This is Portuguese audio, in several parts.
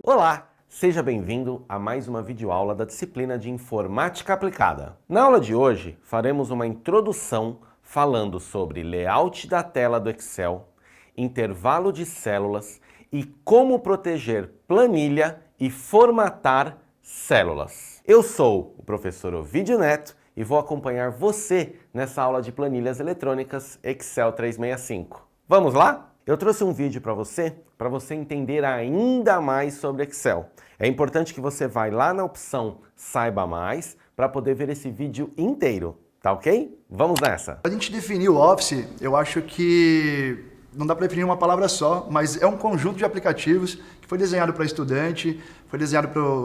Olá, seja bem-vindo a mais uma videoaula da disciplina de Informática Aplicada. Na aula de hoje, faremos uma introdução falando sobre layout da tela do Excel, intervalo de células e como proteger planilha e formatar células. Eu sou o professor Ovidio Neto e vou acompanhar você nessa aula de planilhas eletrônicas Excel 365. Vamos lá? Eu trouxe um vídeo para você entender ainda mais sobre Excel. É importante que você vá lá na opção Saiba Mais para poder ver esse vídeo inteiro, tá ok? Vamos nessa! A gente definiu o Office, eu acho que não dá para definir uma palavra só, mas é um conjunto de aplicativos que foi desenhado para estudante, foi desenhado para o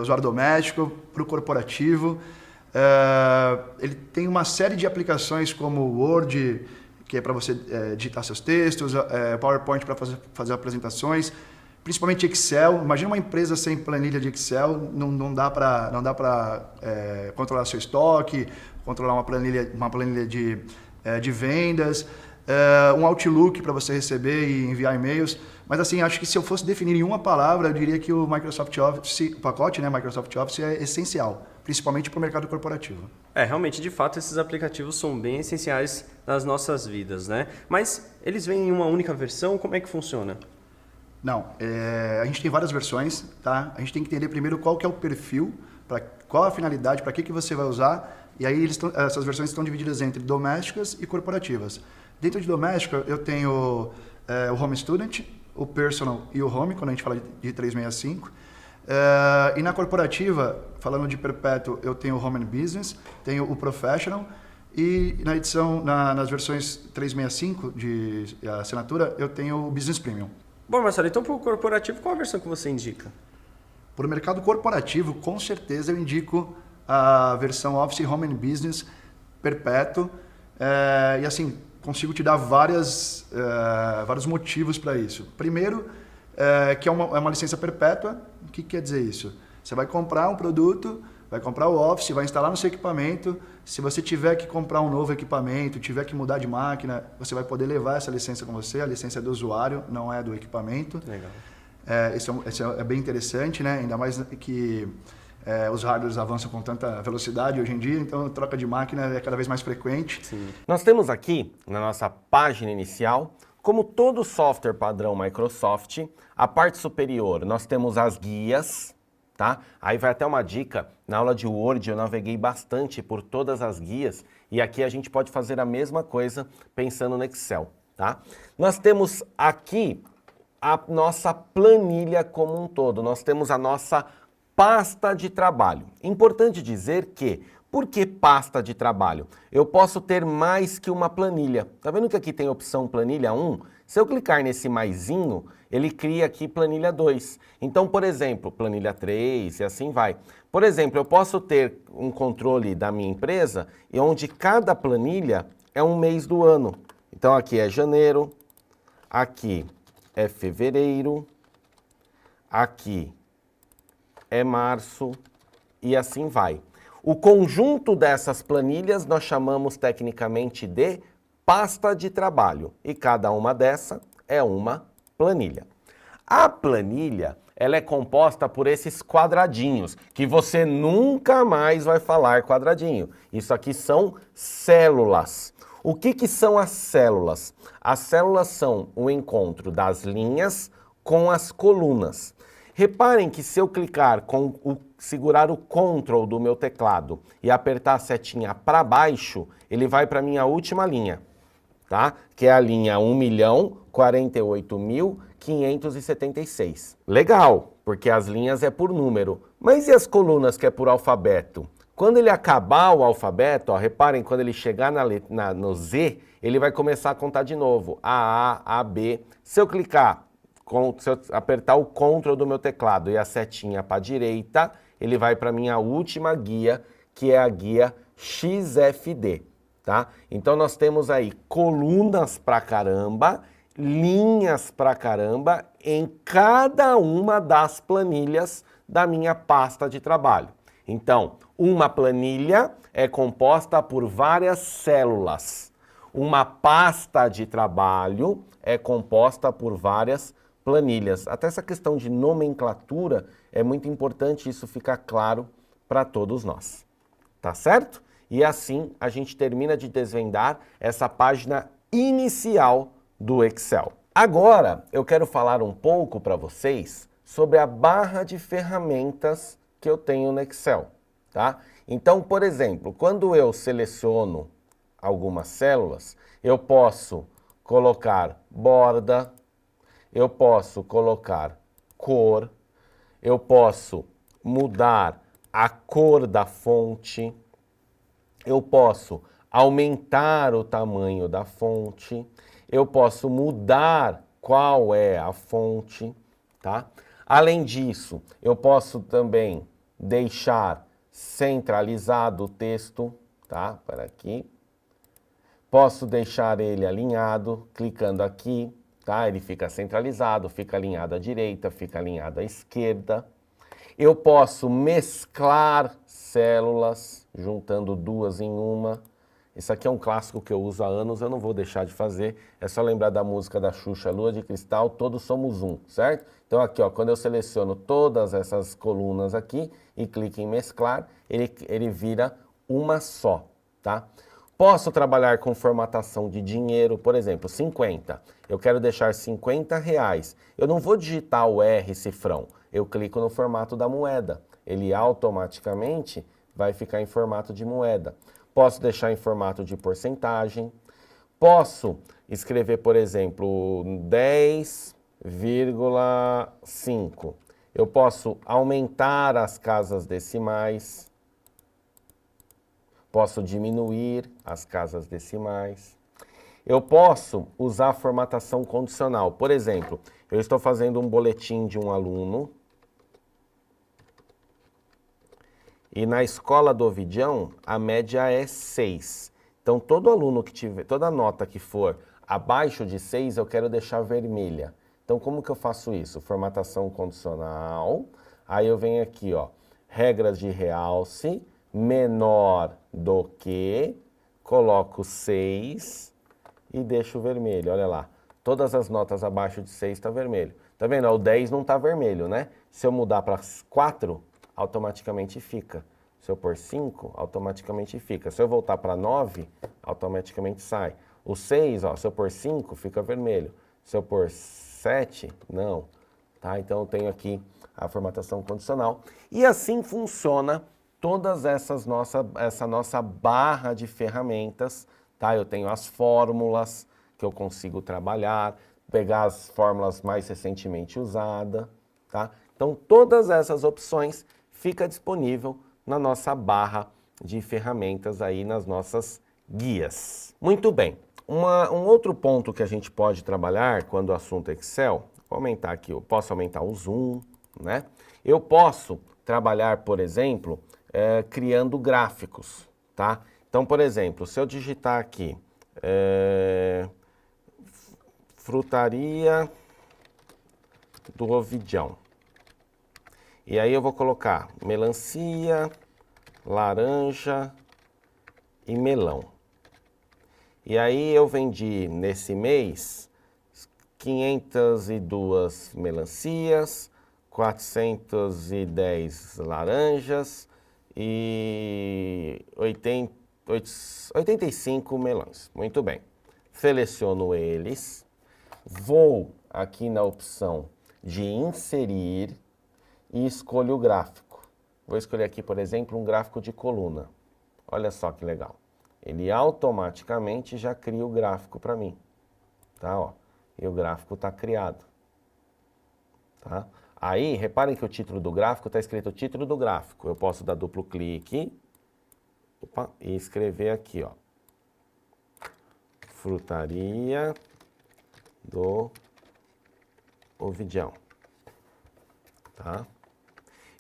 usuário doméstico, para o corporativo. Ele tem uma série de aplicações como Word, que é para você digitar seus textos, PowerPoint para fazer apresentações, principalmente Excel. Imagina uma empresa sem planilha de Excel, não dá para controlar seu estoque, controlar uma planilha de vendas, um Outlook para você receber e enviar e-mails. Mas assim, acho que se eu fosse definir em uma palavra, eu diria que o Microsoft Office, o pacote, Microsoft Office é essencial, principalmente para o mercado corporativo. Realmente, de fato, esses aplicativos são bem essenciais nas nossas vidas, né? Mas eles vêm em uma única versão, como é que funciona? Não, a gente tem várias versões, tá? A gente tem que entender primeiro qual que é o perfil, qual a finalidade, para que você vai usar, e aí essas versões estão divididas entre domésticas e corporativas. Dentro de doméstica, eu tenho o Home Student, o Personal e o Home, quando a gente fala de 365. E na corporativa, falando de perpétuo, eu tenho o Home and Business, tenho o Professional, e na edição, nas versões 365 de assinatura, eu tenho o Business Premium. Bom, Marcelo, então para o corporativo, qual a versão que você indica? Para o mercado corporativo, com certeza eu indico a versão Office Home and Business perpétuo. E assim, consigo te dar vários motivos para isso. Primeiro, que é uma licença perpétua. O que quer dizer isso? Você vai comprar um produto, vai comprar o Office, vai instalar no seu equipamento. Se você tiver que comprar um novo equipamento, tiver que mudar de máquina, você vai poder levar essa licença com você. A licença é do usuário, não é do equipamento. Legal. Isso é bem interessante, né? Ainda mais que os hardwares avançam com tanta velocidade hoje em dia, então a troca de máquina é cada vez mais frequente. Sim. Nós temos aqui, na nossa página inicial, como todo software padrão Microsoft, a parte superior nós temos as guias, tá? Aí vai até uma dica, na aula de Word eu naveguei bastante por todas as guias e aqui a gente pode fazer a mesma coisa pensando no Excel, tá? Nós temos aqui a nossa planilha como um todo, nós temos a nossa pasta de trabalho. Importante dizer que, por que pasta de trabalho? Eu posso ter mais que uma planilha. Tá vendo que aqui tem a opção planilha 1? Se eu clicar nesse maisinho, ele cria aqui planilha 2. Então, por exemplo, planilha 3 e assim vai. Por exemplo, eu posso ter um controle da minha empresa e onde cada planilha é um mês do ano. Então, aqui é janeiro, aqui é fevereiro, aqui é março e assim vai. O conjunto dessas planilhas nós chamamos tecnicamente de pasta de trabalho e cada uma dessa é uma planilha. A planilha, ela é composta por esses quadradinhos, que você nunca mais vai falar quadradinho. Isso aqui são células. O que são as células? As células são o encontro das linhas com as colunas. Reparem que se eu clicar segurar o Ctrl do meu teclado e apertar a setinha para baixo, ele vai para a minha última linha, tá? Que é a linha 1.048.576. Legal, porque as linhas é por número. Mas e as colunas que é por alfabeto? Quando ele acabar o alfabeto, ó, reparem, quando ele chegar no Z, ele vai começar a contar de novo. A, B. Se eu apertar o Ctrl do meu teclado e a setinha para a direita, ele vai para a minha última guia, que é a guia XFD, tá? Então nós temos aí colunas pra caramba, linhas pra caramba em cada uma das planilhas da minha pasta de trabalho. Então, uma planilha é composta por várias células. Uma pasta de trabalho é composta por várias planilhas. Até essa questão de nomenclatura é muito importante isso ficar claro para todos nós. Tá certo? E assim a gente termina de desvendar essa página inicial do Excel. Agora eu quero falar um pouco para vocês sobre a barra de ferramentas que eu tenho no Excel, tá? Então, por exemplo, quando eu seleciono algumas células, eu posso colocar borda, eu posso colocar cor, eu posso mudar a cor da fonte, eu posso aumentar o tamanho da fonte, eu posso mudar qual é a fonte, tá? Além disso, eu posso também deixar centralizado o texto, tá? Para aqui. Posso deixar ele alinhado, clicando aqui, tá? Ele fica centralizado, fica alinhado à direita, fica alinhado à esquerda. Eu posso mesclar células, juntando duas em uma. Isso aqui é um clássico que eu uso há anos, eu não vou deixar de fazer. É só lembrar da música da Xuxa, Lua de Cristal, todos somos um, certo? Então aqui, ó, quando eu seleciono todas essas colunas aqui e clico em mesclar, ele vira uma só, tá? Posso trabalhar com formatação de dinheiro, por exemplo, 50. Eu quero deixar R$50. Eu não vou digitar o R cifrão, eu clico no formato da moeda. Ele automaticamente vai ficar em formato de moeda. Posso deixar em formato de porcentagem. Posso escrever, por exemplo, 10,5. Eu posso aumentar as casas decimais. Posso diminuir as casas decimais. Eu posso usar a formatação condicional. Por exemplo, eu estou fazendo um boletim de um aluno e na escola do Ovidião a média é 6. Então todo aluno que tiver, toda nota que for abaixo de 6 eu quero deixar vermelha. Então como que eu faço isso? Formatação condicional. Aí eu venho aqui, ó, regras de realce, menor do que, coloco 6 e deixo vermelho, olha lá. Todas as notas abaixo de 6 está vermelho. Tá vendo? O 10 não está vermelho, né? Se eu mudar para 4, automaticamente fica. Se eu pôr 5, automaticamente fica. Se eu voltar para 9, automaticamente sai. O 6, ó, se eu pôr 5, fica vermelho. Se eu pôr 7, não. Tá? Então eu tenho aqui a formatação condicional. E assim funciona todas essa nossa barra de ferramentas, tá? Eu tenho as fórmulas que eu consigo trabalhar, pegar as fórmulas mais recentemente usadas, tá? Então, todas essas opções fica disponível na nossa barra de ferramentas aí nas nossas guias. Muito bem. Um outro ponto que a gente pode trabalhar quando o assunto é Excel, vou aumentar aqui, eu posso aumentar o zoom, né? Eu posso trabalhar, por exemplo, criando gráficos, tá? Então, por exemplo, se eu digitar aqui, frutaria do Ovidião, e aí eu vou colocar melancia, laranja e melão. E aí eu vendi nesse mês 502 melancias, 410 laranjas e 85 melões. Muito bem. Seleciono eles, vou aqui na opção de inserir e escolho o gráfico. Vou escolher aqui, por exemplo, um gráfico de coluna. Olha só que legal. Ele automaticamente já cria o gráfico para mim. Tá, ó. E o gráfico está criado. Tá? Aí, reparem que o título do gráfico está escrito título do gráfico. Eu posso dar duplo clique e escrever aqui, ó. Frutaria do Ovidião. Tá?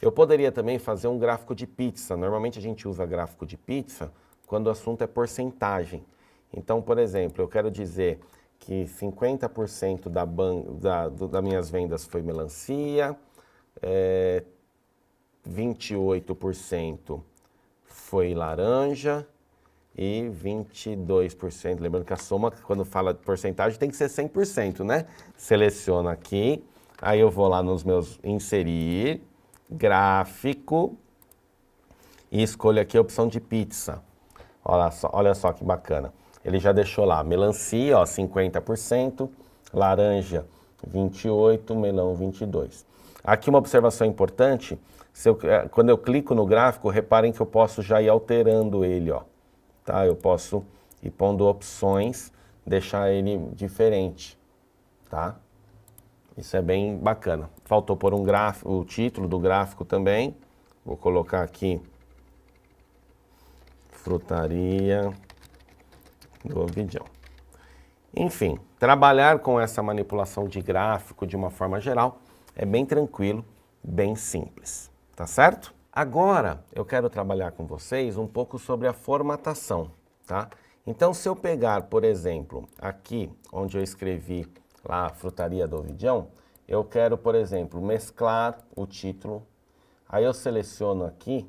Eu poderia também fazer um gráfico de pizza. Normalmente a gente usa gráfico de pizza quando o assunto é porcentagem. Então, por exemplo, eu quero dizer que 50% das minhas vendas foi melancia, 28% foi laranja e 22%. Lembrando que a soma, quando fala de porcentagem, tem que ser 100%, né? Seleciono aqui, Aí eu vou lá nos meus inserir, gráfico, e escolho aqui a opção de pizza. Olha só que bacana. Ele já deixou lá melancia, ó, 50%, laranja 28%, melão 22%. Aqui uma observação importante, quando eu clico no gráfico, reparem que eu posso já ir alterando ele, ó. Tá? Eu posso ir pondo opções, deixar ele diferente, tá? Isso é bem bacana. Faltou pôr um gráfico, o título do gráfico também. Vou colocar aqui Frutaria do Ovidião. Enfim, trabalhar com essa manipulação de gráfico de uma forma geral é bem tranquilo, bem simples, tá certo? Agora eu quero trabalhar com vocês um pouco sobre a formatação, tá? Então se eu pegar, por exemplo, aqui onde eu escrevi lá a Frutaria do Ovidião, eu quero, por exemplo, mesclar o título, aí eu seleciono aqui,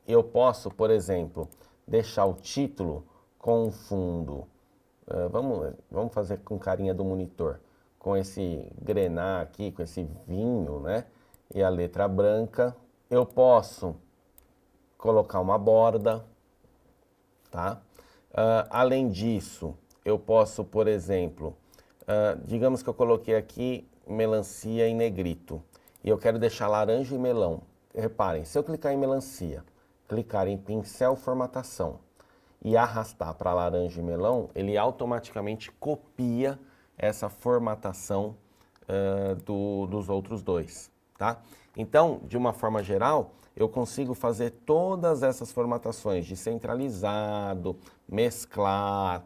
eu posso, por exemplo, deixar o título com um fundo, vamos fazer com carinha do monitor, com esse grená aqui, com esse vinho, né? E a letra branca. Eu posso colocar uma borda, tá? Além disso, eu posso, por exemplo, digamos que eu coloquei aqui melancia em negrito, e eu quero deixar laranja e melão. Reparem, se eu clicar em melancia, clicar em pincel formatação e arrastar para laranja e melão, ele automaticamente copia essa formatação dos outros dois, tá? Então, de uma forma geral, eu consigo fazer todas essas formatações de centralizado, mesclar,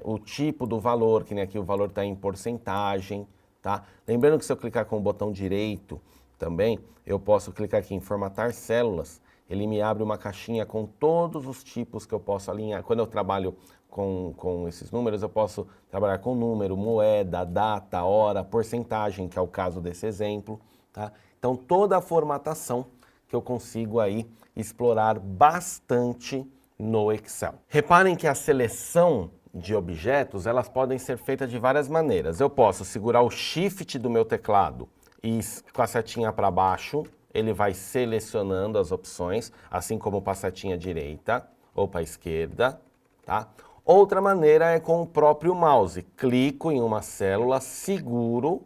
o tipo do valor, que nem aqui o valor está em porcentagem, tá? Lembrando que se eu clicar com o botão direito também, eu posso clicar aqui em formatar células, ele me abre uma caixinha com todos os tipos que eu posso alinhar. Quando eu trabalho com esses números, eu posso trabalhar com número, moeda, data, hora, porcentagem, que é o caso desse exemplo, tá? Então, toda a formatação que eu consigo aí explorar bastante no Excel. Reparem que a seleção de objetos, elas podem ser feitas de várias maneiras. Eu posso segurar o Shift do meu teclado e com a setinha para baixo, ele vai selecionando as opções, assim como para a setinha direita ou para a esquerda, tá? Outra maneira é com o próprio mouse. Clico em uma célula, seguro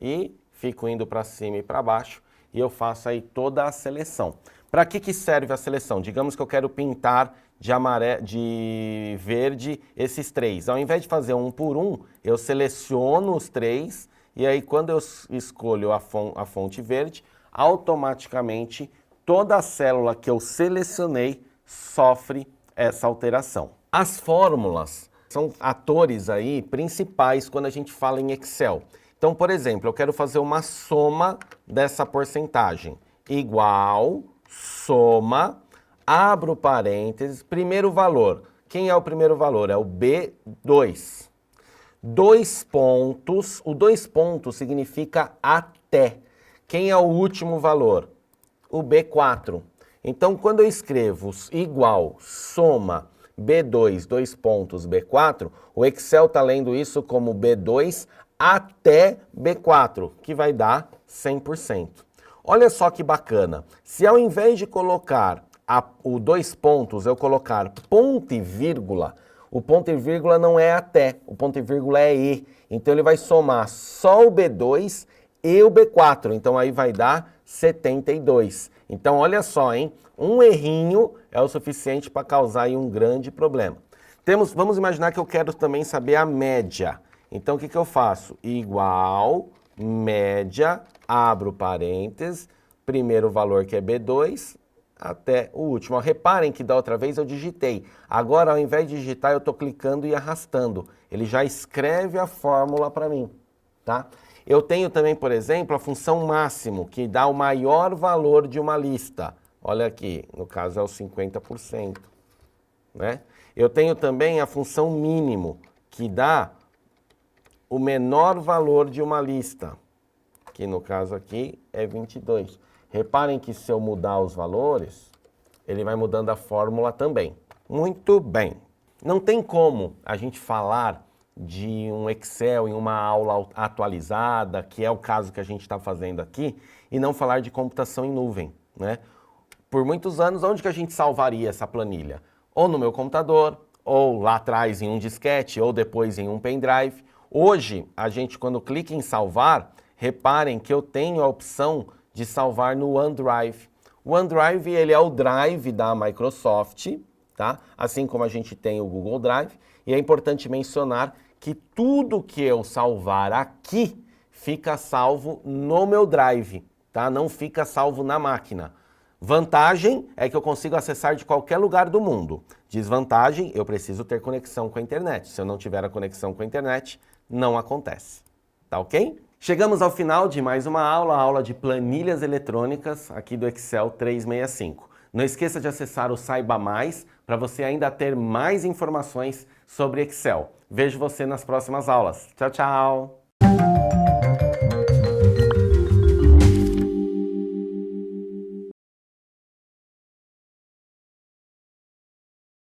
e fico indo para cima e para baixo e eu faço aí toda a seleção. Para que serve a seleção? Digamos que eu quero pintar de verde esses três. Ao invés de fazer um por um, eu seleciono os três e aí quando eu escolho a fonte verde, automaticamente toda a célula que eu selecionei sofre essa alteração. As fórmulas são atores aí principais quando a gente fala em Excel. Então, por exemplo, eu quero fazer uma soma dessa porcentagem. Igual, soma, abro parênteses, primeiro valor. Quem é o primeiro valor? É o B2. 2 pontos, o 2 pontos significa até. Quem é o último valor? O B4. Então, quando eu escrevo igual, soma, B2, 2 pontos, B4, o Excel está lendo isso como B2 até B4, que vai dar 100%. Olha só que bacana. Se ao invés de colocar o 2 pontos, eu colocar ponto e vírgula, o ponto e vírgula não é até, o ponto e vírgula é e. Então, ele vai somar só o B2 e o B4, então aí vai dar 72. Então, olha só, hein? Um errinho é o suficiente para causar aí um grande problema. Vamos imaginar que eu quero também saber a média. Então, o que eu faço? Igual, média, abro parênteses, primeiro valor que é B2, até o último. Reparem que da outra vez eu digitei. Agora, ao invés de digitar, eu estou clicando e arrastando. Ele já escreve a fórmula para mim, tá? Eu tenho também, por exemplo, a função máximo, que dá o maior valor de uma lista. Olha aqui, no caso é o 50%. Né? Eu tenho também a função mínimo, que dá o menor valor de uma lista, que no caso aqui é 22. Reparem que se eu mudar os valores, ele vai mudando a fórmula também. Muito bem. Não tem como a gente falar de um Excel em uma aula atualizada, que é o caso que a gente está fazendo aqui, e não falar de computação em nuvem, né? Por muitos anos, onde que a gente salvaria essa planilha? Ou no meu computador, ou lá atrás em um disquete, ou depois em um pendrive. Hoje, a gente quando clica em salvar, reparem que eu tenho a opção de salvar no OneDrive. O OneDrive, ele é o drive da Microsoft, tá? Assim como a gente tem o Google Drive. E é importante mencionar que tudo que eu salvar aqui fica salvo no meu Drive, tá? Não fica salvo na máquina. Vantagem é que eu consigo acessar de qualquer lugar do mundo. Desvantagem, eu preciso ter conexão com a internet. Se eu não tiver a conexão com a internet, não acontece. Tá ok? Chegamos ao final de mais uma aula, a aula de planilhas eletrônicas aqui do Excel 365. Não esqueça de acessar o Saiba Mais para você ainda ter mais informações sobre Excel. Vejo você nas próximas aulas. Tchau, tchau!